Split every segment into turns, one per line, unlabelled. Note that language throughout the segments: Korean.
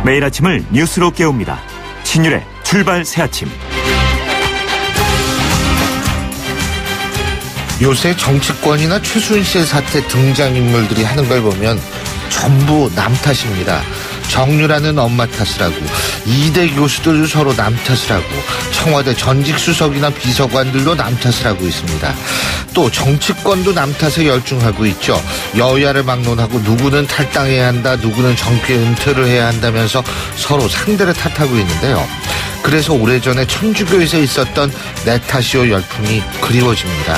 매일 아침을 뉴스로 깨웁니다. 신율의 출발 새아침.
요새 정치권이나 최순실 사태 등장인물들이 하는 걸 보면 전부 남 탓입니다. 정유라는 엄마 탓을 하고, 이대 교수들도 서로 남 탓을 하고, 청와대 전직 수석이나 비서관들도 남 탓을 하고 있습니다. 또 정치권도 남 탓에 열중하고 있죠. 여야를 막론하고 누구는 탈당해야 한다, 누구는 정계 은퇴를 해야 한다면서 서로 상대를 탓하고 있는데요. 그래서 오래전에 천주교에서 있었던 내 탓이요 열풍이 그리워집니다.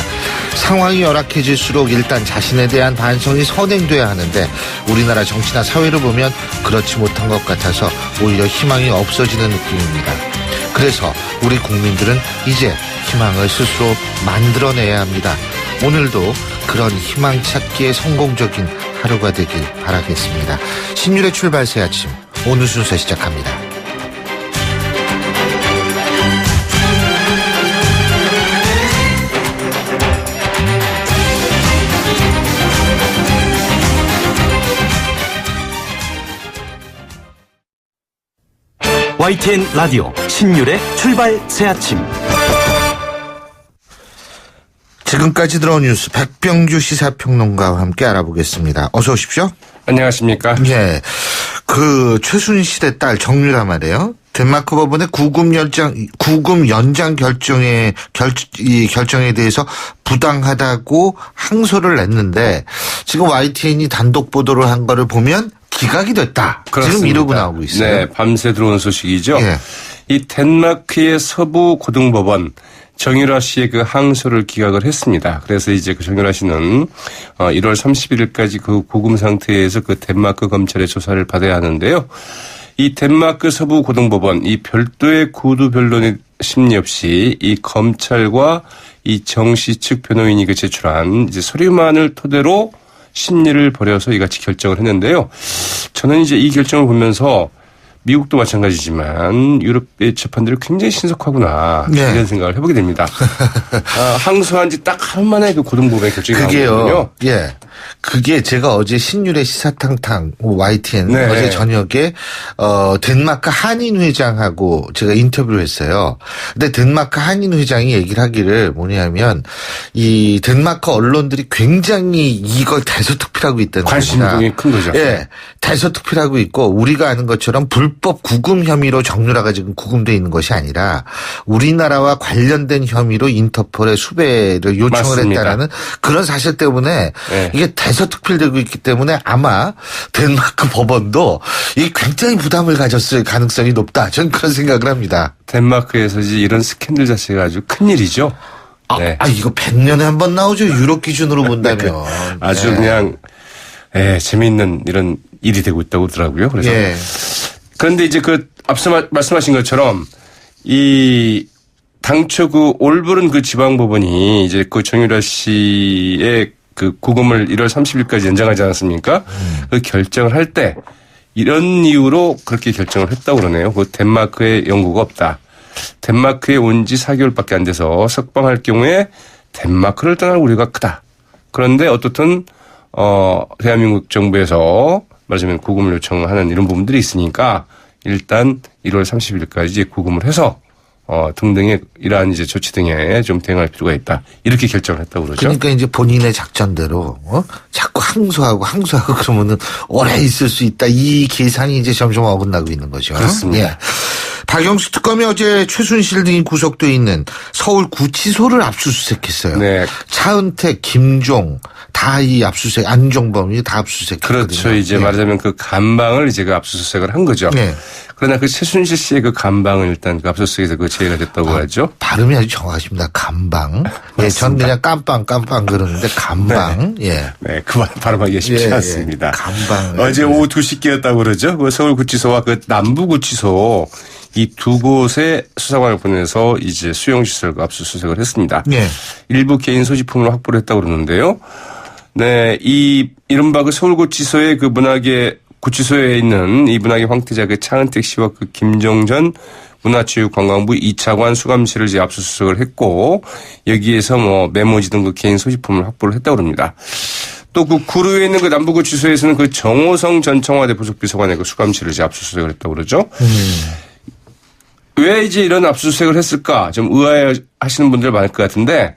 상황이 열악해질수록 일단 자신에 대한 반성이 선행돼야 하는데, 우리나라 정치나 사회를 보면 그렇지 못한 것 같아서 오히려 희망이 없어지는 느낌입니다. 그래서 우리 국민들은 이제 희망을 스스로 만들어내야 합니다. 오늘도 그런 희망 찾기에 성공적인 하루가 되길 바라겠습니다. 신율의 출발 새 아침, 오늘 순서 시작합니다.
YTN 라디오 신율의 출발 새아침.
지금까지 들어온 뉴스 백병규 시사평론가와 함께 알아보겠습니다. 어서 오십시오.
안녕하십니까.
예, 그 최순실의 딸 정유라 말이에요. 덴마크 법원의 구금 연장 결정에 대해서 부당하다고 항소를 냈는데, 지금 YTN이 단독 보도를 한 거를 보면 기각이 됐다.
그렇습니다.
지금 이러고 나오고 있어요.
네, 밤새 들어온 소식이죠.
예.
이 덴마크의 서부 고등법원 정유라 씨의 그 항소를 기각을 했습니다. 그래서 이제 그 정유라 씨는 1월 31일까지 그 구금 상태에서 그 덴마크 검찰의 조사를 받아야 하는데요. 이 덴마크 서부 고등법원 이 별도의 구두 변론의 심리 없이 이 검찰과 이 정 씨 측 변호인이 그 제출한 이제 서류만을 토대로 심리를 벌여서 이같이 결정을 했는데요. 저는 이제 이 결정을 보면서 미국도 마찬가지지만 유럽의 재판들이 굉장히 신속하구나, 네, 이런 생각을 해보게 됩니다. 항소한 지 딱 한 만에 그 고등법원의 결정이 나오거든요.
예. 그게 제가 어제 신율의 시사탕탕 YTN
네,
어제 저녁에 덴마크 한인 회장하고 제가 인터뷰를 했어요. 근데 덴마크 한인 회장이 얘기를 하기를 뭐냐면, 이 덴마크 언론들이 굉장히 이걸 대서특필하고 있다는 겁니다.
관심이 큰 거죠.
예, 대서특필하고 있고, 우리가 아는 것처럼 불법 구금 혐의로 정유라가 지금 구금돼 있는 것이 아니라 우리나라와 관련된 혐의로 인터폴에 수배를 요청을
맞습니다.
했다라는 그런 사실 때문에, 네, 이게 대서특필되고 있기 때문에 아마 덴마크 법원도 이게 굉장히 부담을 가졌을 가능성이 높다. 저는 그런 생각을 합니다.
덴마크에서 이런 스캔들 자체가 아주 큰일이죠. 네.
이거 100년에 한 번 나오죠. 유럽 기준으로 본다면.
아주, 네, 그냥 재미있는 이런 일이 되고 있다고 하더라고요. 그래서
예.
그런데 이제 그 앞서 말씀하신 것처럼 이 당초 그 올브른 그 지방법원이 이제 그 정유라 씨의 그 구금을 1월 30일까지 연장하지 않았습니까? 그 결정을 할 때 이런 이유로 그렇게 결정을 했다고 그러네요. 그 덴마크에 연고가 없다. 덴마크에 온 지 4개월밖에 안 돼서 석방할 경우에 덴마크를 떠날 우려가 크다. 그런데 어떻든 대한민국 정부에서 말하자면 구금을 요청하는 이런 부분들이 있으니까 일단 1월 30일까지 구금을 해서 등등의 이러한 이제 조치 등에 좀 대응할 필요가 있다. 이렇게 결정을 했다고 그러죠.
그러니까 이제 본인의 작전대로 자꾸 항소하고 그러면은 오래 있을 수 있다. 이 계산이 이제 점점 어긋나고 있는 거죠.
그렇습니다.
예. 박영수 특검이 어제 최순실 등이 구속돼 있는 서울 구치소를 압수수색했어요.
네.
차은택, 김종 다 이 압수수색, 안종범이 다 압수수색했거든요.
그렇죠. 이제,
네,
말하자면 그 간방을 이제 그 압수수색을 한 거죠.
네.
그러나 그 최순실 씨의 그 간방은 일단 그 압수수색에서 그 제외가 됐다고 하죠.
발음이 아주 정확하십니다. 간방. 예, 전 그냥 깜빵 그러는데 간방.
네.
예.
네, 그 발음하기가 쉽지 않습니다.
간방.
어제 오후 2시께였다고 그러죠. 그 서울구치소와 그 남부구치소 이 두 곳에 수사관을 보내서 이제 수용시설 압수수색을 했습니다.
네.
일부 개인 소지품을 확보를 했다고 그러는데요. 네, 이 이른바 그 서울구치소의 그 구치소에 있는 이 문학의 황태자 그 차은택 씨와 그 김정전 문화체육관광부 2차관 수감실을 이제 압수수색을 했고, 여기에서 뭐 메모지 등 그 개인 소지품을 확보를 했다고 합니다. 또 그 구로에 있는 그 남부구치소에서는 그 정호성 전 청와대 부속비서관의 그 수감실을 이제 압수수색을 했다고 그러죠. 왜 이제 이런 압수수색을 했을까 좀 의아해하시는 분들 많을 것 같은데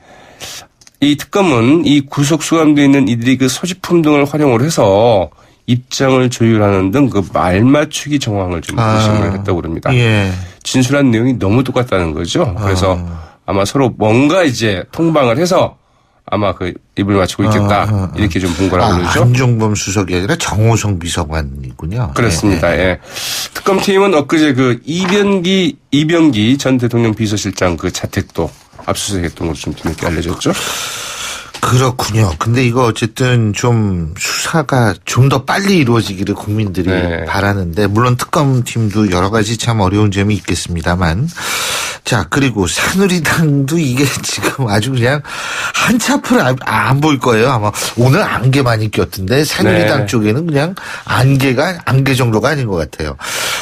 이 특검은 이 구속 수감되어 있는 이들이 그 소지품 등을 활용을 해서 입장을 조율하는 등 그 말맞추기 정황을 좀 의심을 했다고 그럽니다.
예.
진술한 내용이 너무 똑같다는 거죠. 그래서 아마 서로 뭔가 이제 통방을 해서 아마 그 입을 맞추고 있겠다. 이렇게 좀 본 거라고 그러죠.
안종범 수석이 아니라 정호성 비서관이군요.
그렇습니다. 예. 특검팀은 엊그제 그 이병기 전 대통령 비서실장 그 자택도 압수수색했던 것으로 좀 뒤늦게 알려졌죠.
그렇군요. 근데 이거 어쨌든 좀 수사가 좀 더 빨리 이루어지기를 국민들이
네.
바라는데 물론 특검팀도 여러 가지 참 어려운 점이 있겠습니다만 자 그리고 새누리당도 이게 지금 아주 그냥 한치 앞을 안 볼 거예요. 아마 오늘 안개 많이 꼈던데 새누리당
네.
쪽에는 그냥 안개 정도가 아닌 것 같아요.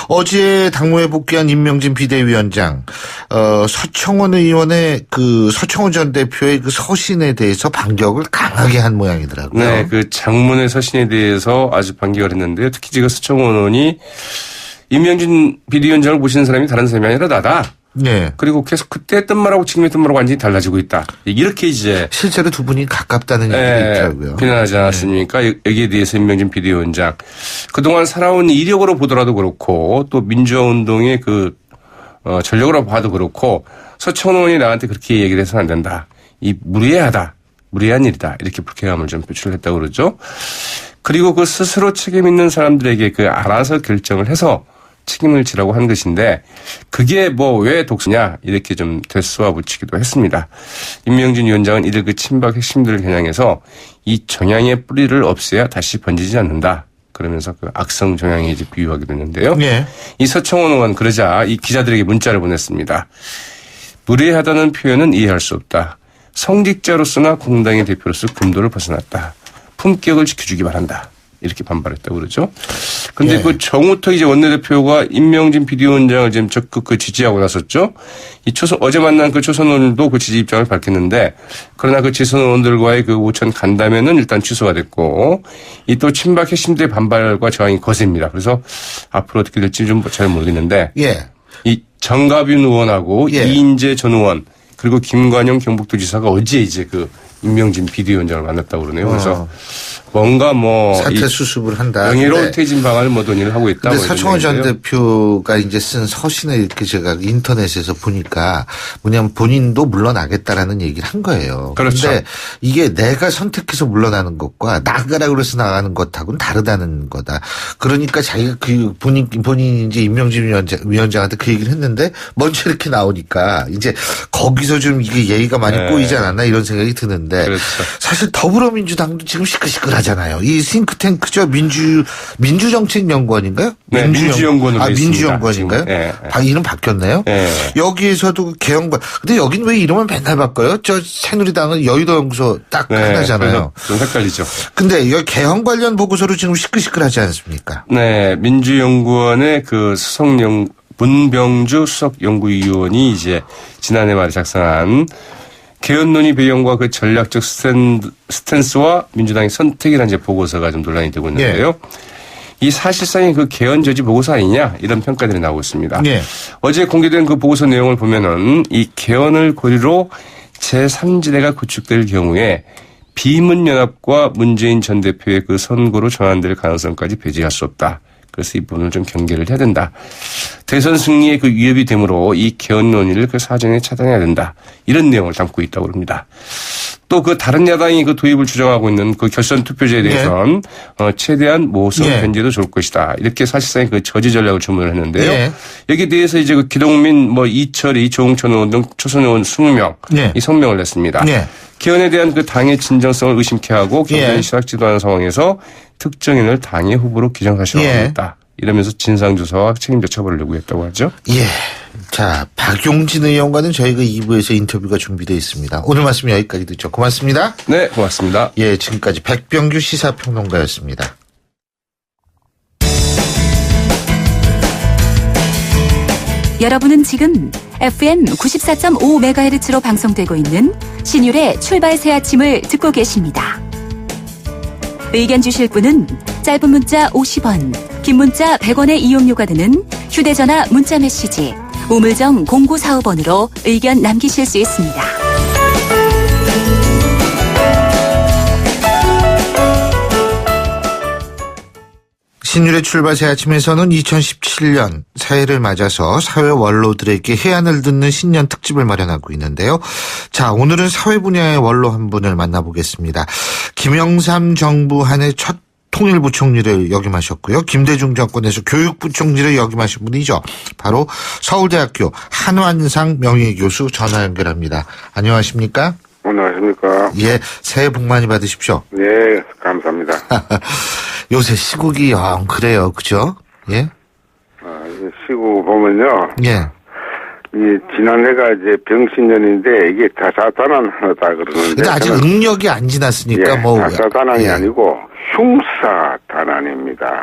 어제 당무에 복귀한 임명진 비대위원장 서청원 의원의 그 서청원 전 대표의 그 서신에 대해서 반격을 강하게 한 모양이더라고요.
네, 그 장문의 서신에 대해서 아주 반격을 했는데요. 특히 지금 서청원 의원이 임명진 비대위원장을 보시는 사람이 다른 사람이 아니라 나다.
네.
그리고 계속 그때 했던 말하고 지금 했던 말하고 완전히 달라지고 있다. 이렇게 이제
실제로 두 분이 가깝다는 얘기도 있더라고요.
비난하지 않았습니까? 여기에 대해서 임명진 비대위원장. 그동안 살아온 이력으로 보더라도 그렇고 또 민주화 운동의 그 전력으로 봐도 그렇고 서청원 의원이 나한테 그렇게 얘기를 해서는 안 된다. 이 무리한 일이다. 이렇게 불쾌감을 좀 표출했다고 그러죠. 그리고 그 스스로 책임 있는 사람들에게 그 알아서 결정을 해서 책임을 지라고 한 것인데 그게 뭐 왜 독수냐 이렇게 좀 되쏘아 붙이기도 했습니다. 임명진 위원장은 이들 그 친박 핵심들을 겨냥해서 이 정향의 뿌리를 없애야 다시 번지지 않는다. 그러면서 그 악성 정향에 이제 비유하기도 했는데요.
네.
이 서청원 의원 그러자 이 기자들에게 문자를 보냈습니다. 무례하다는 표현은 이해할 수 없다. 성직자로서나 공당의 대표로서 금도를 벗어났다. 품격을 지켜주기 바란다. 이렇게 반발했다고 그러죠. 근데
예.
그 정우택 이제 원내대표가 임명진 비대위원장을 지금 적극 그 지지하고 나섰죠. 이 어제 만난 그 초선 의원들도 그 지지 입장을 밝혔는데 그러나 그 지선 의원들과의 그 오천 간담회는 일단 취소가 됐고 이 또 친박 핵심들의 반발과 저항이 거셉니다. 그래서 앞으로 어떻게 될지 좀 잘 모르겠는데
예.
이 정가빈 의원하고
예.
이인재 전 의원 그리고 김관영 경북도지사가 어제 이제 그 임명진 비대위원장을 만났다고 그러네요. 그래서 뭔가 뭐
사퇴 수습을 한다.
명예로운 퇴진 방안을 뭐 논의를 하고 있다.
근데
뭐
서청원 전
얘기인데요.
대표가 이제 쓴 서신에 이렇게 제가 인터넷에서 보니까 뭐냐면 본인도 물러나겠다라는 얘기를 한 거예요.
그렇죠.
근데 이게 내가 선택해서 물러나는 것과 나가라 그래서 나가는 것하고는 다르다는 거다. 그러니까 자기가 그 본인이 이제 임명진 위원장한테 그 얘기를 했는데 먼저 이렇게 나오니까 이제 거기서 좀 이게 예의가 많이
네.
꼬이지 않았나 이런 생각이 드는데
그렇죠.
사실 더불어민주당도 지금 시끌시끌하잖아요. 이 싱크탱크죠. 민주정책연구원인가요?
네, 민주연구원으로 돼 있습니다.
민주연구원인가요?
지금. 네.
이름 바뀌었나요?
네.
여기에서도 개헌관. 근데 여긴 왜 이름을 맨날 바꿔요? 저 새누리당은 여의도 연구소 딱 하나잖아요.
좀 헷갈리죠.
근데 여기 개헌 관련 보고서로 지금 시끌시끌하지 않습니까?
네, 민주연구원의 그 문병주 수석연구위원이 이제 지난해 말에 작성한 개헌론의 배경과 그 전략적 스탠스와 민주당의 선택이라는 이제 보고서가 좀 논란이 되고 있는데요. 이 사실상의 그 개헌 저지 보고서 아니냐 이런 평가들이 나오고 있습니다.
예.
어제 공개된 그 보고서 내용을 보면은 이 개헌을 고리로 제3지대가 구축될 경우에 비문연합과 문재인 전 대표의 그 선거로 전환될 가능성까지 배제할 수 없다. 그래서 이 부분을 좀 경계를 해야 된다. 대선 승리에 그 위협이 되므로 이 개헌 논의를 그 사전에 차단해야 된다. 이런 내용을 담고 있다고 합니다. 또 그 다른 야당이 그 도입을 주장하고 있는 그 결선 투표제에 대해서는 최대한 모성 변제도 좋을 것이다. 이렇게 사실상 그 저지 전략을 주문을 했는데요.
예.
여기에 대해서 이제 그 기동민, 이철이, 조홍천 의원 등 초선 의원 20명
예.
이 성명을 냈습니다.
예.
개헌에 대한 그 당의 진정성을 의심케 하고 경선이 시작지도 않은 상황에서 특정인을 당의 후보로 규정하시라고 합니다. 이러면서 진상조사와 책임자 처벌을 요구했다고 하죠.
예. 자, 박용진 의원과는 저희가 2부에서 인터뷰가 준비되어 있습니다. 오늘 말씀 여기까지 듣죠. 고맙습니다.
네, 고맙습니다.
예, 지금까지 백병규 시사평론가였습니다.
여러분은 지금 FM 94.5MHz로 방송되고 있는 신율의 출발 새 아침을 듣고 계십니다. 의견 주실 분은 짧은 문자 50원, 긴 문자 100원의 이용료가 드는 휴대전화 문자메시지 우물정 0945번으로 의견 남기실 수 있습니다.
신율의 출발 새 아침에서는 2017년 새해를 맞아서 사회 원로들에게 해안을 듣는 신년 특집을 마련하고 있는데요. 자, 오늘은 사회 분야의 원로 한 분을 만나보겠습니다. 김영삼 정부 한 해 첫 통일부총리를 역임하셨고요. 김대중 정권에서 교육부총리를 역임하신 분이죠. 바로 서울대학교 한완상 명예교수 전화 연결합니다. 안녕하십니까?
안녕하십니까?
예, 새해 복 많이 받으십시오.
네, 감사합니다.
요새 시국이 영 그래요, 그죠? 예?
이 시국 보면요.
예.
이 지난해가 이제 병신년인데 이게 다사다난하다 그러는데.
근데 아직 응력이 안 지났으니까
예,
뭐.
다사다난이
예.
아니고 흉사다난입니다.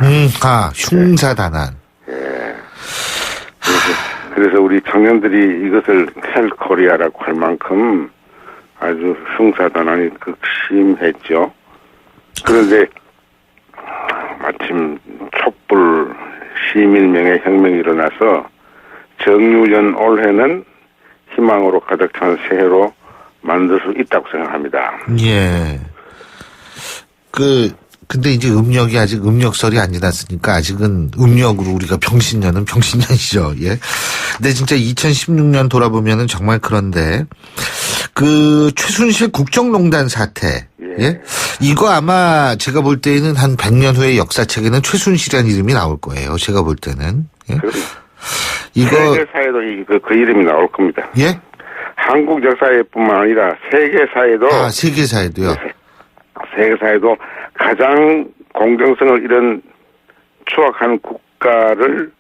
흉사다난.
예. 그래서 우리 청년들이 이것을 헬코리아라고 할 만큼 아주 흉사다난이 극심했죠. 그런데 마침 촛불 시민명예 혁명이 일어나서 정유년 올해는 희망으로 가득 찬 새해로 만들 수 있다고 생각합니다.
예. 근데 이제 음력이 아직 음력설이 안 지났으니까 아직은 음력으로 우리가 병신년은 병신년이죠. 예. 근데 진짜 2016년 돌아보면은 정말 그런데 최순실 국정농단 사태. 예. 이거 아마 제가 볼 때는 한 100년 후에 역사책에는 최순실이라는 이름이 나올 거예요. 제가 볼 때는. 예. 이거
세계사에도 그 이름이 나올 겁니다.
예?
한국 역사에뿐만 아니라 세계사에도.
세계사에도요.
세계사에도 가장 공정성을 잃은 추악한 국가를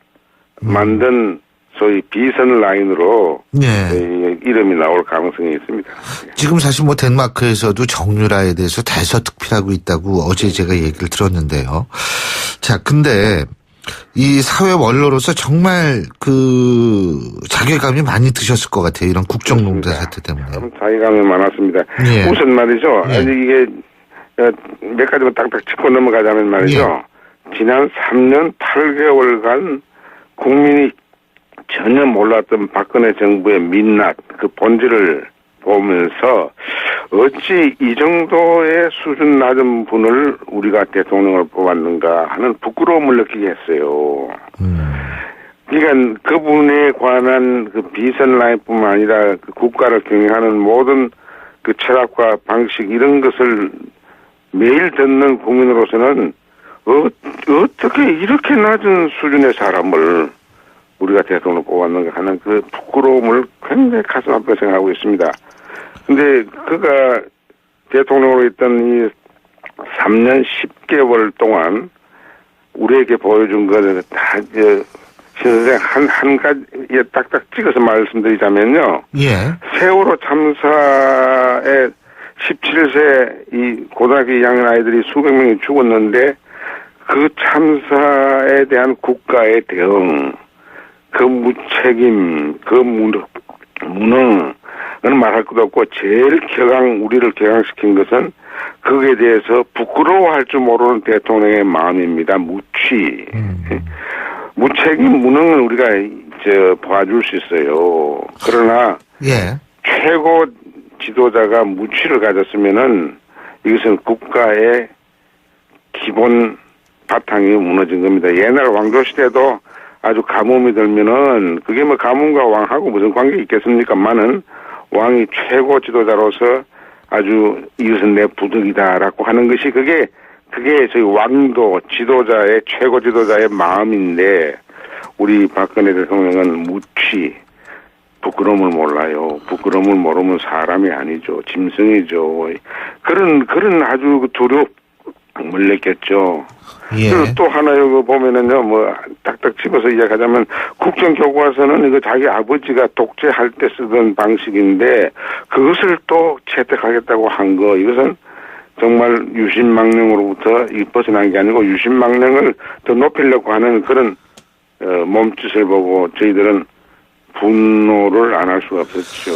만든 소위 비선 라인으로 이름이 나올 가능성이 있습니다.
지금 사실 뭐 덴마크에서도 정유라에 대해서 대서특필하고 있다고 어제 제가 얘기를 들었는데요. 자, 근데 이 사회 원로로서 정말 자괴감이 많이 드셨을 것 같아요. 이런 국정농단 사태 때문에.
자괴감이 많았습니다.
예.
우선 말이죠.
예.
아직 이게 몇 가지만 딱딱 짚고 넘어가자면 말이죠.
예.
지난 3년 8개월간 국민이 전혀 몰랐던 박근혜 정부의 민낯, 그 본질을 보면서 어찌 이 정도의 수준 낮은 분을 우리가 대통령을 뽑았는가 하는 부끄러움을 느끼게 했어요. 그러니까 그분에 관한 그 비선 라인뿐만 아니라 그 국가를 경영하는 모든 그 철학과 방식 이런 것을 매일 듣는 국민으로서는 어떻게 이렇게 낮은 수준의 사람을 우리가 대통령을 뽑았는가 하는 그 부끄러움을 굉장히 가슴 아프게 생각하고 있습니다. 근데 그가 대통령으로 있던 이 3년 10개월 동안 우리에게 보여준 것을 다, 선생 한 가지 딱딱 찍어서 말씀드리자면요.
예.
세월호 참사에 17세 이 고등학교 2학년 아이들이 수백 명이 죽었는데 그 참사에 대한 국가의 대응, 그 무책임, 그 무능은 말할 것도 없고 제일 우리를 격앙시킨 것은 거기에 대해서 부끄러워할 줄 모르는 대통령의 마음입니다. 무책임, 무능은 우리가 봐줄 수 있어요. 그러나
예.
최고 지도자가 무치를 가졌으면은 이것은 국가의 기본 바탕이 무너진 겁니다. 옛날 왕조 시대도 아주 가뭄이 들면은 그게 뭐 가뭄과 왕하고 무슨 관계 있겠습니까만은 왕이 최고 지도자로서 아주 이것은 내 부득이다라고 하는 것이 그게 저희 왕도 지도자의 최고 지도자의 마음인데 우리 박근혜 대통령은 부끄러움을 몰라요. 부끄러움을 모르면 사람이 아니죠. 짐승이죠. 그런 아주 두려움을 느꼈죠.
예.
그리고 또 하나 이거 보면은요, 딱딱 집어서 이야기하자면, 국정교과서는 이거 자기 아버지가 독재할 때 쓰던 방식인데, 그것을 또 채택하겠다고 한 거, 이것은 정말 유신망령으로부터 벗어난 게 아니고, 유신망령을 더 높이려고 하는 그런, 몸짓을 보고, 저희들은 분노를 안 할 수가 없었죠.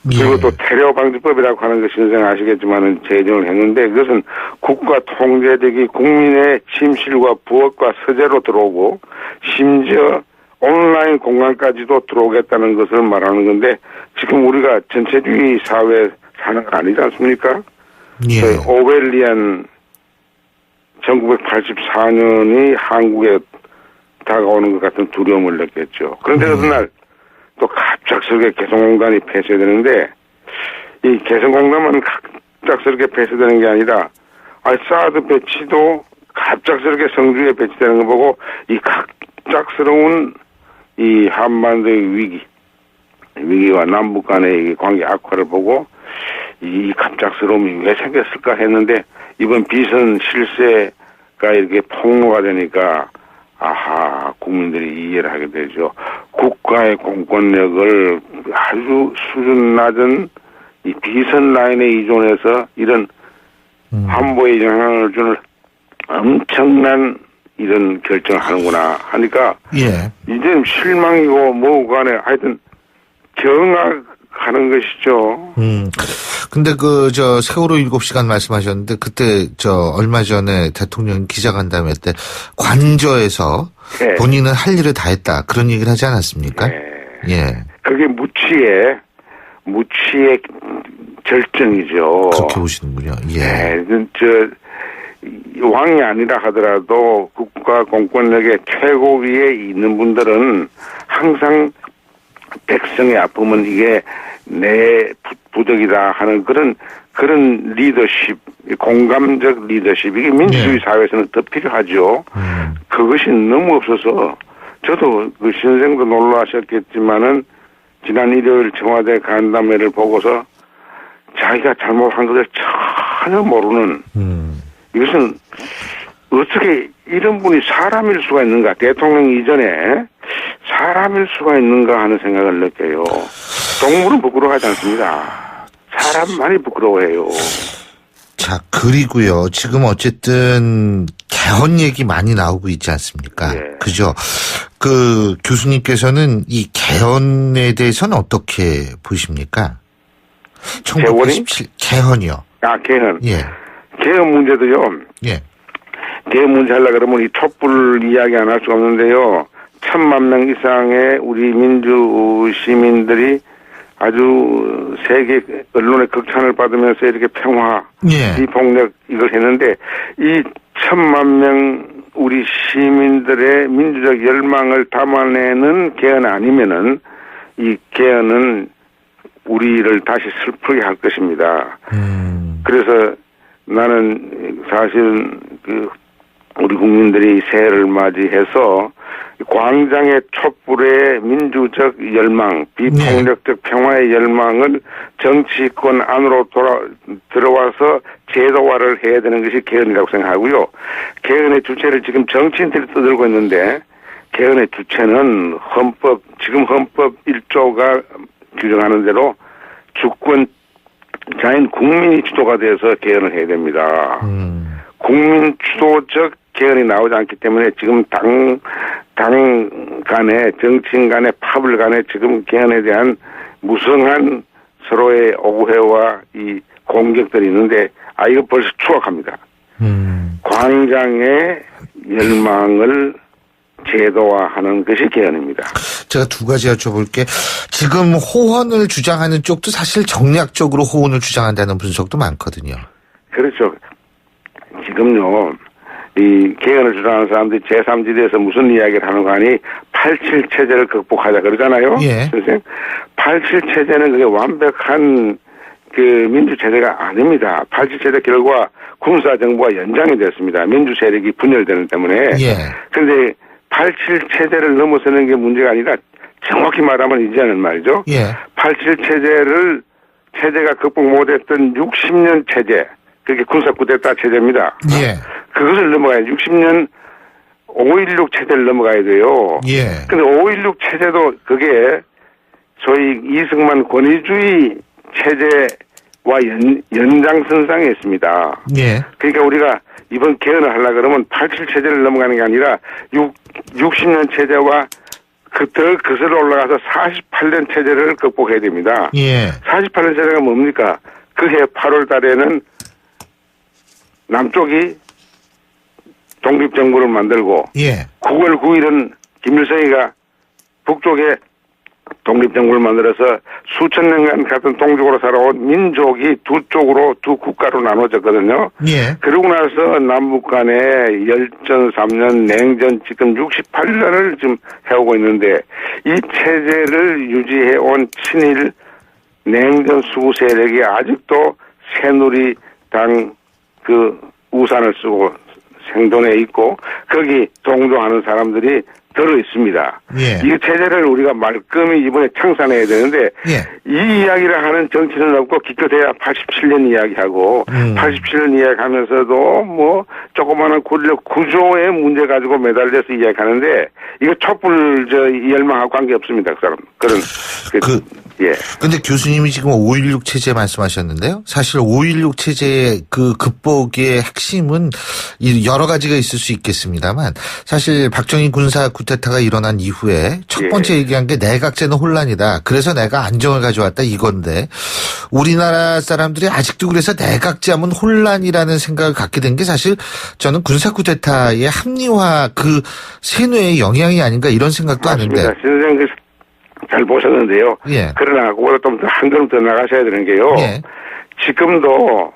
그리고
예.
또 테러방지법이라고 하는 거 신생 아시겠지만은 제정을 했는데 그것은 국가 통제력이 국민의 침실과 부엌과 서재로 들어오고 심지어 온라인 공간까지도 들어오겠다는 것을 말하는 건데 지금 우리가 전체주의 사회에 사는 거 아니지 않습니까?
예.
오벨리안 1984년이 한국에 다가오는 것 같은 두려움을 느꼈죠. 그런데 어느 날 또 갑작스럽게 개성공단이 폐쇄되는데 이 개성공단만 갑작스럽게 폐쇄되는 게 아니라 사드 배치도 갑작스럽게 성주에 배치되는 거 보고 이 갑작스러운 이 한반도의 위기와 남북 간의 이 관계 악화를 보고 이 갑작스러움이 왜 생겼을까 했는데 이번 비선 실세가 이렇게 폭로가 되니까 아하, 국민들이 이해를 하게 되죠. 국가의 공권력을 아주 수준 낮은 이 비선 라인에 의존해서 이런 한보에 영향을 주는 엄청난 이런 결정을 하는구나 하니까
예.
이제는 실망이고 뭐고 간에 하여튼 경악하는 것이죠.
근데 세월호 7시간 말씀하셨는데, 그때, 얼마 전에 대통령 기자간담회 때 관저에서
네.
본인은 할 일을 다 했다. 그런 얘기를 하지 않았습니까?
네.
예.
그게 무치의 결정이죠.
그렇게 보시는군요. 예.
네, 왕이 아니라 하더라도 국가 공권력의 최고위에 있는 분들은 항상 백성의 아픔은 이게 내 부덕이다 하는 그런 리더십, 공감적 리더십, 이게 민주주의 사회에서는 더 필요하죠. 그것이 너무 없어서 저도 그 신생도 놀라셨겠지만은 지난 일요일 청와대 간담회를 보고서 자기가 잘못한 것을 전혀 모르는 이것은 어떻게 이런 분이 사람일 수가 있는가, 대통령 이전에 사람일 수가 있는가 하는 생각을 느껴요. 동물은 부끄러워하지 않습니다. 사람만이 부끄러워해요.
자, 그리고요. 지금 어쨌든 개헌 얘기 많이 나오고 있지 않습니까?
예.
그죠? 그 교수님께서는 이 개헌에 대해서는 어떻게 보십니까? 1987 개헌이요.
개헌.
예.
개헌 문제도요.
예.
개헌 문제 하려고 그러면 이 촛불 이야기 안 할 수가 없는데요. 1,000만 명 이상의 우리 민주 시민들이 아주 세계 언론의 극찬을 받으면서 이렇게 평화,
예.
비폭력 이걸 했는데 이 1,000만 명 우리 시민들의 민주적 열망을 담아내는 개헌 아니면은 이 개헌은 우리를 다시 슬프게 할 것입니다. 그래서 나는 사실은 우리 국민들이 새해를 맞이해서 광장의 촛불의 민주적 열망, 비폭력적 평화의 열망을 정치권 안으로 들어와서 제도화를 해야 되는 것이 개헌이라고 생각하고요. 개헌의 주체를 지금 정치인들이 떠들고 있는데 개헌의 주체는 지금 헌법 1조가 규정하는 대로 주권자인 국민이 주도가 돼서 개헌을 해야 됩니다. 국민 주도적 개헌이 나오지 않기 때문에 지금 당 간에 정치인 간에 파벌 간에 지금 개헌에 대한 무성한 서로의 오해와 이 공격들이 있는데 이거 벌써 추악합니다. 광장의 열망을 제도화하는 것이 개헌입니다.
제가 두 가지 여쭤볼게. 지금 호헌을 주장하는 쪽도 사실 정략적으로 호헌을 주장한다는 분석도 많거든요.
그렇죠. 지금요, 이 개헌을 주장하는 사람들이 제3지대에서 무슨 이야기를 하는 거 아니 87 체제를 극복하자 그러잖아요.
예.
선생님. 87 체제는 그게 완벽한 그 민주 체제가 아닙니다. 87 체제 결과 군사 정부가 연장이 됐습니다. 민주 세력이 분열되는 때문에.
예.
그런데 87 체제를 넘어서는 게 문제가 아니라 정확히 말하면 이제는 말이죠.
예.
87 체제가 극복 못했던 60년 체제. 그게 군사 쿠데타 체제입니다.
예.
그것을 넘어가야 60년 5.16 체제를 넘어가야 돼요.
예.
근데 5.16 체제도 그게 소위 이승만 권위주의 체제와 연장선상에 있습니다.
예.
그러니까 우리가 이번 개헌을 하려고 그러면 87 체제를 넘어가는 게 아니라 60년 체제와 더 거슬러 올라가서 48년 체제를 극복해야 됩니다.
예.
48년 체제가 뭡니까? 그해 8월 달에는 남쪽이 독립정부를 만들고
예.
9월 9일은 김일성이가 북쪽에 독립정부를 만들어서 수천 년간 같은 동족으로 살아온 민족이 두 쪽으로 두 국가로 나눠졌거든요.
예.
그러고 나서 남북 간에 열전 3년 냉전 지금 68년을 지금 해오고 있는데 이 체제를 유지해온 친일 냉전 수구 세력이 아직도 새누리당 그 우산을 쓰고 생존해 있고 거기 동조하는 사람들이 들어 있습니다.
예.
이 체제를 우리가 말끔히 이번에 청산해야 되는데
예.
이 이야기를 하는 정치는 없고 기껏해야 87년 이야기하고 87년 이야기하면서도 뭐 조그마한 권력 구조의 문제 가지고 매달려서 이야기하는데 이거 촛불 열망하고 관계 없습니다. 그 사람 그런 예.
근데 교수님이 지금 5.16 체제 말씀하셨는데요. 사실 5.16 체제의 그 극복의 핵심은 여러 가지가 있을 수 있겠습니다만 사실 박정희 군사 쿠데타가 일어난 이후에 첫 번째 얘기한 게 내각제는 혼란이다. 그래서 내가 안정을 가져왔다 이건데 우리나라 사람들이 아직도 그래서 내각제하면 혼란이라는 생각을 갖게 된 게 사실 저는 군사 쿠데타의 합리화 그 세뇌의 영향이 아닌가 이런 생각도 하는데.
선생님 잘 보셨는데요.
예.
그러나 그보다 좀 한 걸음 더 나가셔야 되는 게요.
예.
지금도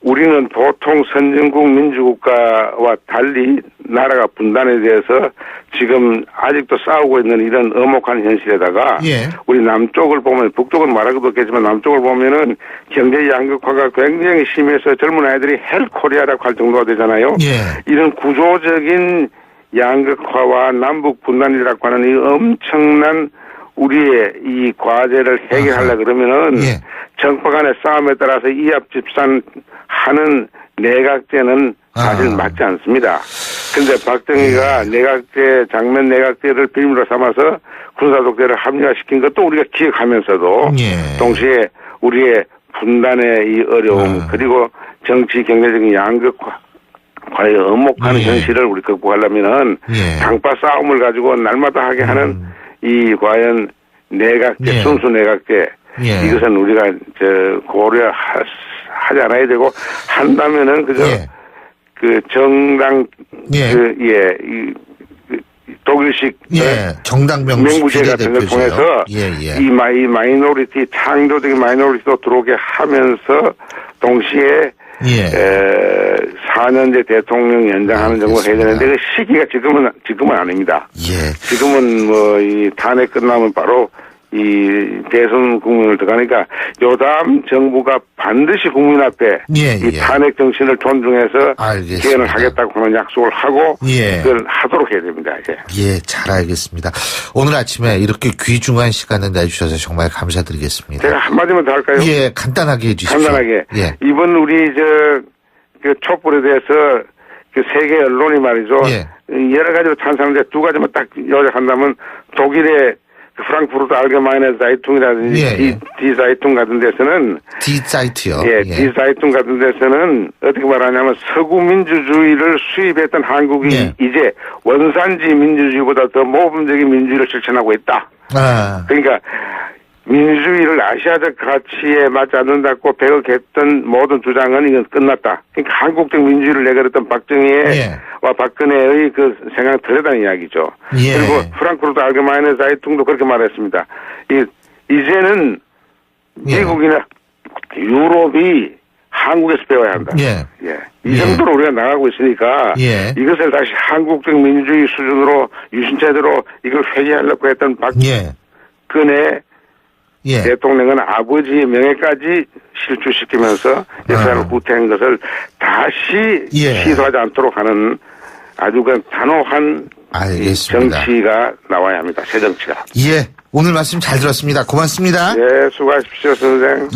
우리는 보통 선진국 민주국가와 달리 나라가 분단에 대해서 지금 아직도 싸우고 있는 이런 엄혹한 현실에다가
예.
우리 남쪽을 보면 북쪽은 말하기도 없겠지만 남쪽을 보면은 경제 양극화가 굉장히 심해서 젊은 아이들이 헬코리아라고 할 정도가 되잖아요.
예.
이런 구조적인 양극화와 남북 분단이라고 하는 이 엄청난 우리의 이 과제를 해결하려고 그러면은
예.
정파 간의 싸움에 따라서 이합집산하는 내각제는 사실 맞지 않습니다. 그런데 박정희가 내각제, 장면 내각제를 빌미로 삼아서 군사독재를 합리화시킨 것도 우리가 기억하면서도
예.
동시에 우리의 분단의 이 어려움 그리고 정치 경제적인 양극화의 엄혹한 현실을 우리 극복하려면은 장파 싸움을 가지고 날마다 하게 하는 이 과연 내각제, 순수 내각제 이것은 우리가 고려하지 않아야 되고 한다면은 그저 그 정당 이 독일식
정당
명부제 같은 걸 통해서 이 마이너리티 창조적인 마이너리티도 들어오게 하면서 동시에 4년제 대통령 연장하는 정도를 해야 되는데 그 시기가 지금은 아닙니다. 지금은 뭐 이 탄핵 끝나면 바로 이 대선 국면을 들어가니까 요다음 정부가 반드시 국민 앞에 이 탄핵 정신을 존중해서 기원을 하겠다고 하는 약속을 하고 그걸 하도록 해야 됩니다.
잘 알겠습니다. 오늘 아침에 이렇게 귀중한 시간을 내주셔서 정말 감사드리겠습니다.
제가 한마디만 더 할까요?
간단하게 해주십시오.
간단하게. 이번 우리 그 촛불에 대해서 그 세계 언론이 말이죠. 여러 가지로 찬성하는데 두 가지만 딱 요약한다면 독일의 프랑크푸르트 알게마이네 자이퉁이라든지 디자이퉁 같은 데서는
디자이트요.
디자이퉁 같은 데서는 어떻게 말하냐면 서구 민주주의를 수입했던 한국이 이제 원산지 민주주의보다 더 모범적인 민주주의를 실천하고 있다. 그러니까 민주주의를 아시아적 가치에 맞지 않는다고 배격했던 모든 주장은 이건 끝났다. 그러니까 한국적 민주주의를 내걸었던 박정희와 박근혜의 그 생각이 틀렸다는 이야기죠. 그리고 프랑크푸르트 알게마이네 자이퉁도 그렇게 말했습니다. 이제는 미국이나 유럽이 한국에서 배워야 한다. 이 정도로 우리가 나가고 있으니까 이것을 다시 한국적 민주주의 수준으로 유신체제로 이걸 회귀하려고 했던 박근혜 대통령은 아버지의 명예까지 실추시키면서 역사를 후퇴한 것을 다시 시도하지 않도록 하는 아주 그 단호한 정치가 나와야 합니다. 새 정치가.
오늘 말씀 잘 들었습니다. 고맙습니다.
수고하십시오, 선생.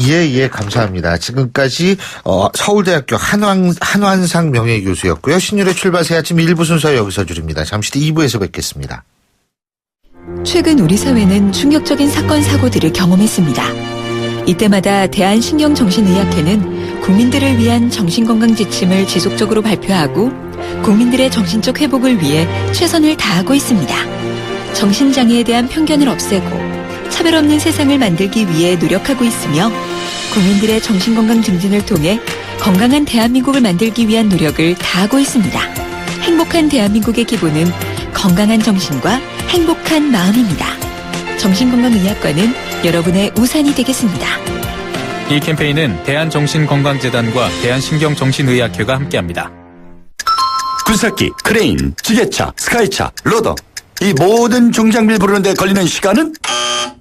감사합니다. 지금까지 서울대학교 한환상 명예교수였고요. 신율의 출발 새 아침 1부 순서 여기서 줄입니다. 잠시 뒤 2부에서 뵙겠습니다.
최근 우리 사회는 충격적인 사건 사고들을 경험했습니다. 이때마다 대한신경정신의학회는 국민들을 위한 정신건강 지침을 지속적으로 발표하고 국민들의 정신적 회복을 위해 최선을 다하고 있습니다. 정신장애에 대한 편견을 없애고 차별 없는 세상을 만들기 위해 노력하고 있으며 국민들의 정신건강 증진을 통해 건강한 대한민국을 만들기 위한 노력을 다하고 있습니다. 행복한 대한민국의 기본은 건강한 정신과 행복한 마음입니다. 정신건강의학과는 여러분의 우산이 되겠습니다.
이 캠페인은 대한정신건강재단과 대한신경정신의학회가 함께합니다.
굴삭기, 크레인, 지게차, 스카이차, 로더 이 모든 중장비를 부르는데 걸리는 시간은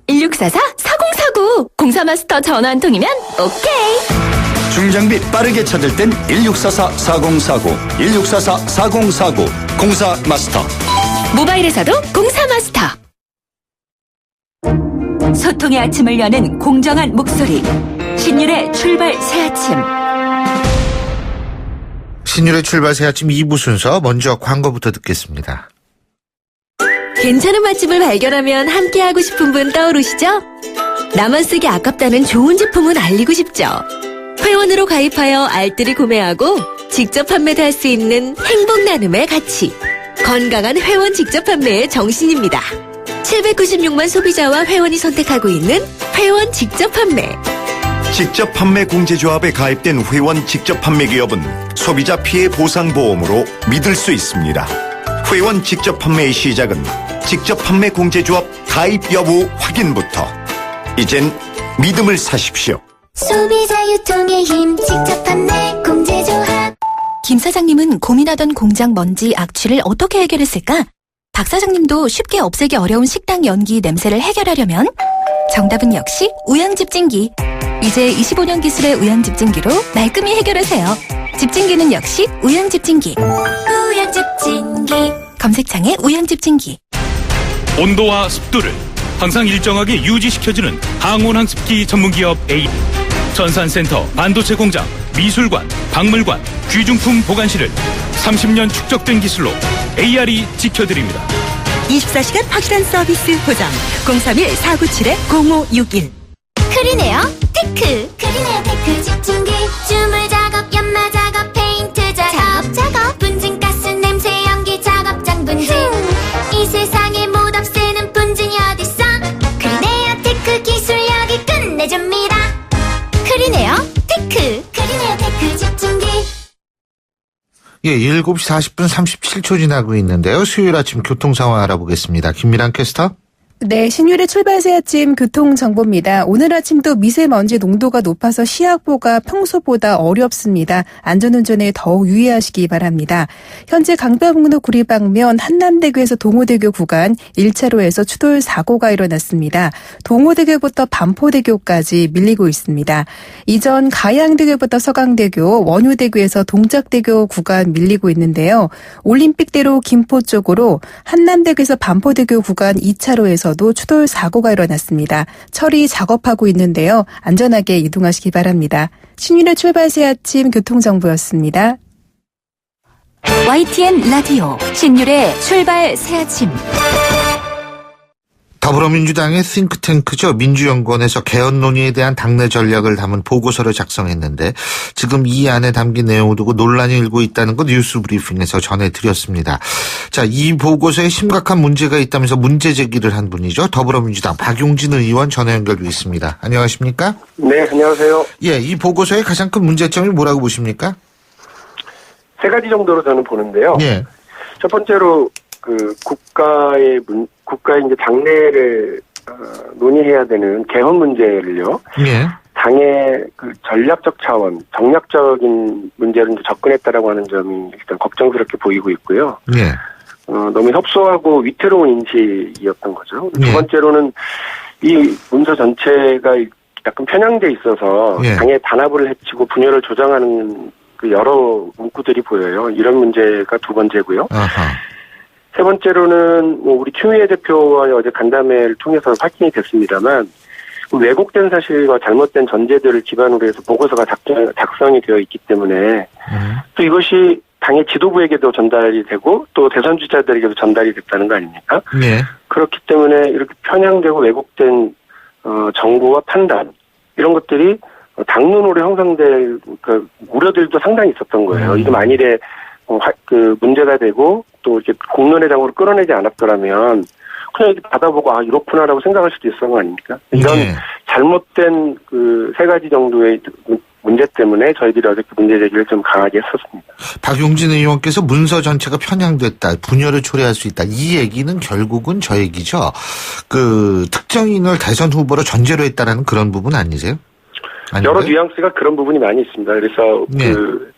1644-4049 공사마스터 전화 한 통이면 오케이.
중장비 빠르게 찾을 땐 1644-4049 1644-4049 공사 마스터.
모바일에서도 공사마스터. 소통의 아침을 여는 공정한 목소리. 신율의 출발 새아침.
신율의 출발 새 아침 2부 순서 먼저 광고부터 듣겠습니다.
괜찮은 맛집을 발견하면 함께하고 싶은 분 떠오르시죠? 나만 쓰기 아깝다는 좋은 제품은 알리고 싶죠? 회원으로 가입하여 알뜰히 구매하고 직접 판매도 할 수 있는 행복 나눔의 가치. 건강한 회원 직접 판매의 정신입니다. 796만 소비자와 회원이 선택하고 있는 회원 직접 판매.
직접 판매 공제조합에 가입된 회원 직접 판매 기업은 소비자 피해 보상 보험으로 믿을 수 있습니다. 회원 직접 판매의 시작은 직접 판매 공제조합 가입 여부 확인부터. 이젠 믿음을 사십시오.
소비자 유통의 힘 직접 판매 공제조합.
김 사장님은 고민하던 공장 먼지 악취를 어떻게 해결했을까? 박 사장님도 쉽게 없애기 어려운 식당 연기 냄새를 해결하려면 정답은 역시 우양집진기. 이제 25년 기술의 우양집진기로 말끔히 해결하세요. 집진기는 역시 우양집진기.
우양집진기.
검색창에 우양집진기.
온도와 습도를 항상 일정하게 유지시켜주는 항온항습기 전문기업 A. 전산센터, 반도체 공장, 미술관, 박물관, 귀중품 보관실을 30년 축적된 기술로 AR이 지켜드립니다.
24시간 확실한 서비스 보장. 031-497-0561.
크리네어 테크. 크리네어 테크 집중기. 주물 작업, 연마 작업, 페인트 작업. 분진가스 냄새 연기 작업장 분진. 이 세상에 못 없애는 분진이 어딨어. 크리네어 테크 기술력이 끝내줍니다. 크리네어 테크. 크리네어 테크 집중기.
예, 7시 40분 37초 지나고 있는데요. 수요일 아침 교통 상황 알아보겠습니다. 김미란 캐스터.
네, 신율의 출발 새 아침 교통정보입니다. 오늘 아침도 미세먼지 농도가 높아서 시야보가 평소보다 어렵습니다. 안전운전에 더욱 유의하시기 바랍니다. 현재 강변북로 구리방면 한남대교에서 동호대교 구간 1차로에서 추돌 사고가 일어났습니다. 동호대교부터 반포대교까지 밀리고 있습니다. 이전 가양대교부터 서강대교, 원효대교에서 동작대교 구간 밀리고 있는데요. 올림픽대로 김포 쪽으로 한남대교에서 반포대교 구간 2차로에서 도 추돌 사고가 일어났습니다. 처리 작업하고 있는데요. 안전하게 이동하시기 바랍니다. 신율의 출발 새 아침 교통정보였습니다.
YTN 라디오 신율의 출발 새 아침.
더불어민주당의 싱크탱크죠. 민주연구원에서 개헌 논의에 대한 당내 전략을 담은 보고서를 작성했는데 지금 이 안에 담긴 내용을 두고 논란이 일고 있다는 것 뉴스 브리핑에서 전해드렸습니다. 자, 이 보고서에 심각한 문제가 있다면서 문제 제기를 한 분이죠. 더불어민주당 박용진 의원 전화 연결돼 있습니다. 안녕하십니까?
네, 안녕하세요.
예, 이 보고서의 가장 큰 문제점이 뭐라고 보십니까?
세 가지 정도로 저는 보는데요.
예.
첫 번째로 국가의 이제 당내를 논의해야 되는 개헌 문제를요.
예.
당의 전략적 차원, 정략적인 문제로 이제 접근했다라고 하는 점이 일단 걱정스럽게 보이고 있고요.
예.
너무 협소하고 위태로운 인식이었던 거죠.
예.
두 번째로는 이 문서 전체가 약간 편향돼 있어서
예.
당의 단합을 해치고 분열을 조장하는 여러 문구들이 보여요. 이런 문제가 두 번째고요.
아하.
세 번째로는 우리 추미애 대표와의 어제 간담회를 통해서 확인이 됐습니다만 왜곡된 사실과 잘못된 전제들을 기반으로 해서 보고서가 작성이 되어 있기 때문에 또 이것이 당의 지도부에게도 전달이 되고 또 대선 주자들에게도 전달이 됐다는 거 아닙니까?
네.
그렇기 때문에 이렇게 편향되고 왜곡된 정보와 판단 이런 것들이 당론으로 형성될 우려들도 상당히 있었던 거예요. 이게 만일에 문제가 되고 또 이렇게 공론의 장으로 끌어내지 않았더라면 그냥 받아보고 아 이렇구나라고 생각할 수도 있었던 거 아닙니까? 이런
네.
잘못된 그 세 가지 정도의 문제 때문에 저희들이 어저께 문제 제기를 좀 강하게 했었습니다.
박용진 의원께서 문서 전체가 편향됐다, 분열을 초래할 수 있다. 이 얘기는 결국은 저 얘기죠. 그 특정인을 대선 후보로 전제로 했다라는 그런 부분 아니세요?
여러 뉘앙스가 그런 부분이 많이 있습니다. 그래서
네.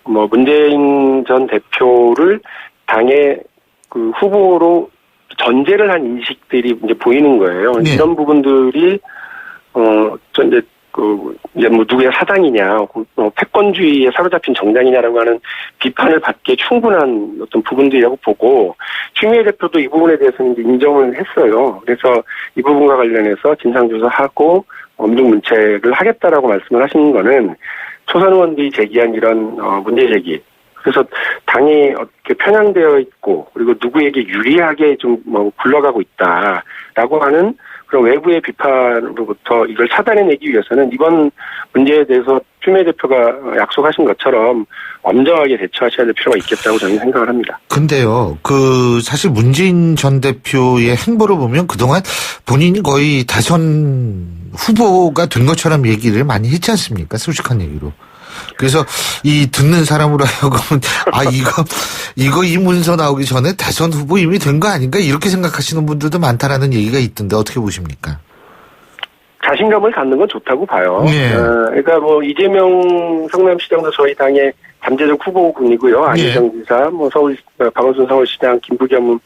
문재인 전 대표를 당의 그 후보로 전제를 한 인식들이 이제 보이는 거예요.
네.
이런 부분들이 이제 누구의 사당이냐, 패권주의에 사로잡힌 정당이냐라고 하는 비판을 받기에 충분한 어떤 부분들이라고 보고, 추미애 대표도 이 부분에 대해서는 이제 인정을 했어요. 그래서 이 부분과 관련해서 진상조사하고 엄중 문책을 하겠다라고 말씀을 하시는 거는 초선 의원들이 제기한 이런 문제 제기. 그래서 당이 어떻게 편향되어 있고, 그리고 누구에게 유리하게 좀 굴러가고 있다라고 하는 그런 외부의 비판으로부터 이걸 차단해내기 위해서는 이번 문제에 대해서 추미애 대표가 약속하신 것처럼 엄정하게 대처하셔야 될 필요가 있겠다고 저는 생각을 합니다.
근데요, 사실 문재인 전 대표의 행보를 보면 그동안 본인이 거의 대선 후보가 된 것처럼 얘기를 많이 했지 않습니까? 솔직한 얘기로. 그래서 이 듣는 사람으로 하여금은 이 문서 나오기 전에 대선 후보 이미 된 거 아닌가 이렇게 생각하시는 분들도 많다라는 얘기가 있던데 어떻게 보십니까?
자신감을 갖는 건 좋다고 봐요.
네.
그러니까 이재명 성남시장도 저희 당의 잠재적 후보군이고요. 안희정 지사, 박원순 서울시장, 김부겸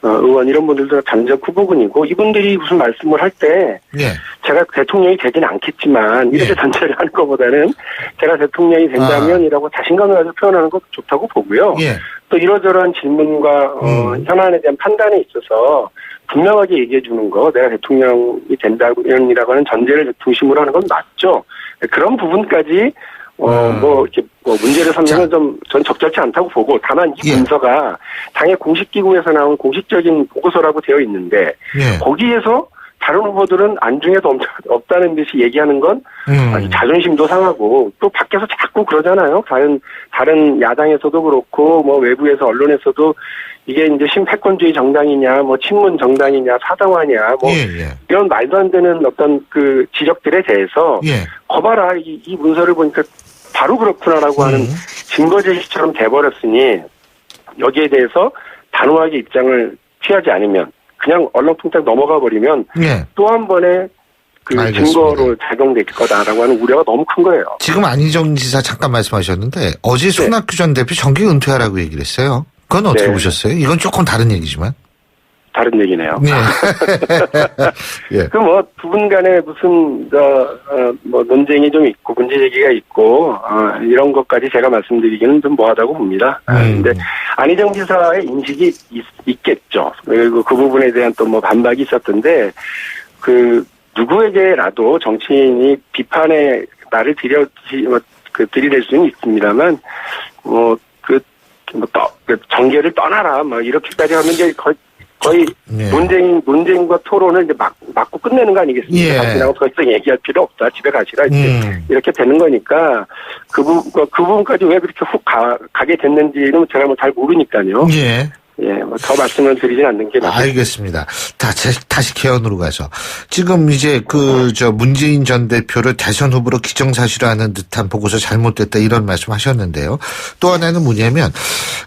의원 이런 분들도 잠재적 후보군이고 이분들이 무슨 말씀을 할 때 제가 대통령이 되진 않겠지만 이렇게 전제를 하는 것보다는 제가 대통령이 된다면이라고 자신감을 가지고 표현하는 것도 좋다고 보고요. 또 이러저러한 질문과 현안에 대한 판단에 있어서 분명하게 얘기해 주는 거, 내가 대통령이 된다면이라고 하는 전제를 중심으로 하는 건 맞죠. 그런 부분까지 문제를 삼는 건 전 적절치 않다고 보고, 다만 이 문서가 당의 공식기구에서 나온 공식적인 보고서라고 되어 있는데, 거기에서 다른 후보들은 안중에도 없다는 듯이 얘기하는 건 자존심도 상하고, 또 밖에서 자꾸 그러잖아요. 다른 야당에서도 그렇고, 외부에서 언론에서도 이게 이제 신패권주의 정당이냐, 친문 정당이냐, 사당화냐, 이런 말도 안 되는 어떤 그 지적들에 대해서, 거봐라, 이 문서를 보니까 바로 그렇구나라고 하는 증거 제시처럼 돼버렸으니, 여기에 대해서 단호하게 입장을 취하지 않으면, 그냥 얼렁뚱땅 넘어가 버리면, 또 한 번의
알겠습니다.
증거로 작용될 거다라고 하는 우려가 너무 큰 거예요.
지금 안희정 지사 잠깐 말씀하셨는데, 어제 손학규 전 대표 정계 은퇴하라고 얘기를 했어요. 그건 어떻게 보셨어요? 이건 조금 다른 얘기지만.
다른 얘기네요.
예.
두 분 간에 무슨, 논쟁이 좀 있고, 문제 제기가 있고, 이런 것까지 제가 말씀드리기는 좀 뭐하다고 봅니다. 근데, 안희정 지사의 인식이 있겠죠. 그리고 그 부분에 대한 또 반박이 있었던데, 누구에게라도 정치인이 비판의 날을 들이댈 수는 있습니다만, 정계를 떠나라, 이렇게까지 하면 이제 거의 논쟁과 토론을 이제 막고 끝내는 거 아니겠습니까? 당신하고 더 이상 얘기할 필요 없다. 집에 가시라. 이렇게 되는 거니까 그 부분까지 왜 그렇게 훅 가게 됐는지는 제가 잘 모르니까요. 더 말씀을 드리진 않는 게 맞습니다.
알겠습니다. 다시 개헌으로 가서. 지금 이제 문재인 전 대표를 대선 후보로 기정사실화하는 듯한 보고서 잘못됐다 이런 말씀 하셨는데요. 또 하나는 뭐냐면,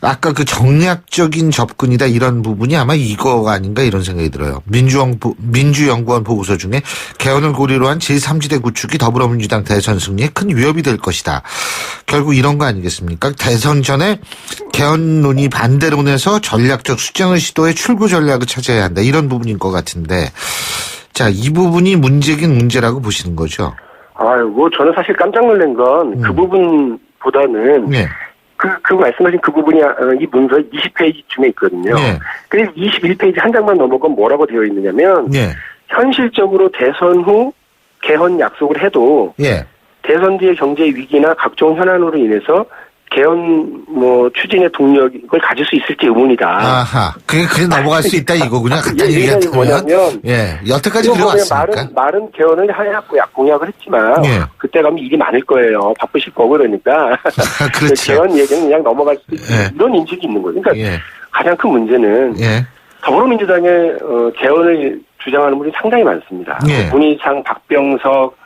아까 정략적인 접근이다 이런 부분이 아마 이거가 아닌가 이런 생각이 들어요. 민주연구원 보고서 중에 개헌을 고리로 한 제3지대 구축이 더불어민주당 대선 승리에 큰 위협이 될 것이다. 결국 이런 거 아니겠습니까? 대선 전에 개헌론이 반대론에서 전략적 수정을 시도해 출구 전략을 찾아야 한다. 이런 부분인 것 같은데, 자, 이 부분이 문제긴 문제라고 보시는 거죠?
저는 사실 깜짝 놀란 건 그 부분보다는 그 말씀하신 그 부분이 이 문서 20페이지쯤에 있거든요. 그래서 21페이지 한 장만 넘어가면 뭐라고 되어 있느냐면 현실적으로 대선 후 개헌 약속을 해도 대선 뒤의 경제 위기나 각종 현안으로 인해서 개헌 추진의 동력을 가질 수 있을지 의문이다.
아하, 그게 넘어갈 수 있다 이거군요. 간단히 얘기하면 여태까지 그래왔으니까.
말은 개헌을 하였고 공약을 했지만 그때 가면 일이 많을 거예요. 바쁘실 거고 그러니까 그렇죠. 개헌 얘기는 그냥 넘어갈 수 있는 이런 인식이 있는 거예요. 그러니까 가장 큰 문제는 더불어민주당의 개헌을 주장하는 분이 상당히 많습니다.
예.
문희상, 박병석,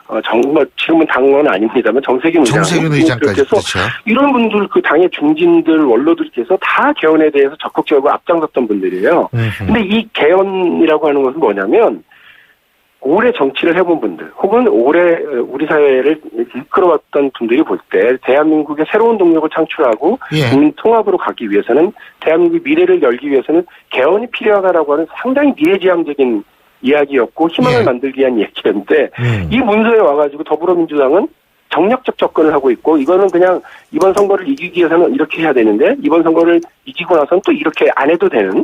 지금은 당원 아닙니다만 정세균
의장까지
그래서
그렇죠.
이런 분들 그 당의 중진들 원로들께서 다 개헌에 대해서 적극적으로 앞장섰던 분들이에요. 근데 이 개헌이라고 하는 것은 뭐냐면 오래 정치를 해본 분들 혹은 오래 우리 사회를 이끌어왔던 분들이 볼 때 대한민국의 새로운 동력을 창출하고
예.
국민 통합으로 가기 위해서는 대한민국의 미래를 열기 위해서는 개헌이 필요하다라고 하는 상당히 미래지향적인 이야기였고 희망을
예.
만들기 위한 얘기였는데 이 문서에 와가지고 더불어민주당은 정략적 접근을 하고 있고 이거는 그냥 이번 선거를 이기기 위해서는 이렇게 해야 되는데 이번 선거를 이기고 나서는 또 이렇게 안 해도 되는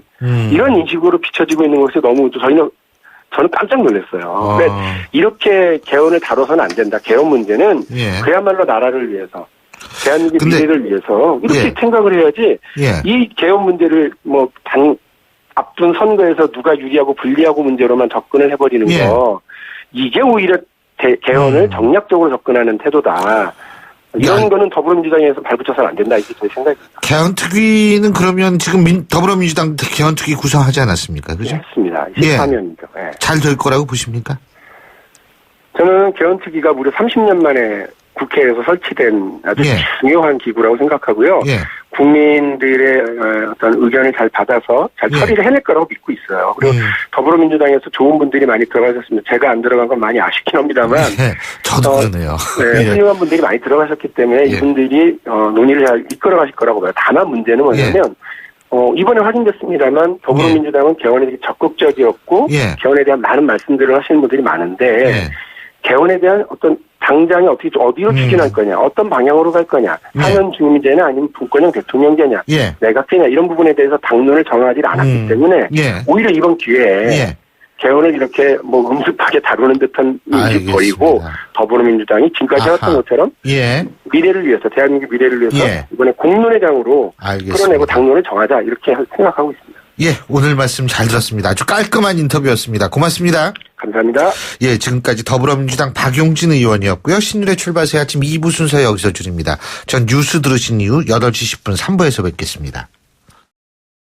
이런 인식으로 비춰지고 있는 것이 너무 저는 깜짝 놀랐어요. 근데 이렇게 개헌을 다뤄서는 안 된다. 개헌 문제는
예.
그야말로 나라를 위해서 대한민국의
근데,
미래를 위해서 이렇게
예.
생각을 해야지
예.
이 개헌 문제를 앞둔 선거에서 누가 유리하고 불리하고 문제로만 접근을 해버리는
예.
거 이게 오히려 개헌을 정략적으로 접근하는 태도다. 이런 거는 더불어민주당에서 발붙여서는 안 된다. 이게 제 생각입니다.
개헌특위는 그러면 지금 더불어민주당 개헌특위 구성하지 않았습니까? 그죠?
했습니다.
예.
14년이죠. 예.
잘 될 거라고 보십니까?
저는 개헌특위가 무려 30년 만에 국회에서 설치된 아주
예.
중요한 기구라고 생각하고요.
예.
국민들의 어떤 의견을 잘 받아서 잘 처리를 해낼 거라고 믿고 있어요. 그리고 더불어민주당에서 좋은 분들이 많이 들어가셨습니다. 제가 안 들어간 건 많이 아쉽긴 합니다만.
예. 저도 그러네요.
네,
예.
훌륭한 분들이 많이 들어가셨기 때문에
예.
이분들이 논의를 잘 이끌어 가실 거라고 봐요. 다만 문제는 뭐냐면 이번에 확인됐습니다만 더불어민주당은 개헌에 되게 적극적이었고
예.
개헌에 대한 많은 말씀들을 하시는 분들이 많은데
예.
개헌에 대한 어떤 당장에 어디로 추진할 거냐, 어떤 방향으로 갈 거냐, 사면 주민제냐 아니면 분권형 대통령제냐,
예.
내각제냐 이런 부분에 대해서 당론을 정하지 않았기 때문에
예.
오히려 이번 기회에
예.
개헌을 이렇게 음습하게 다루는 듯한 인식 버리고 더불어민주당이 지금까지 해왔던 것처럼
예.
미래를 위해서 대한민국 미래를 위해서
예.
이번에 공론회장으로
알겠습니다.
끌어내고 당론을 정하자 이렇게 생각하고 있습니다.
예, 오늘 말씀 잘 들었습니다. 아주 깔끔한 인터뷰였습니다. 고맙습니다.
감사합니다.
예, 지금까지 더불어민주당 박용진 의원이었고요. 신율의 출발새 아침 2부 순서 여기서 줄입니다. 전 뉴스 들으신 이후 8시 10분 3부에서 뵙겠습니다.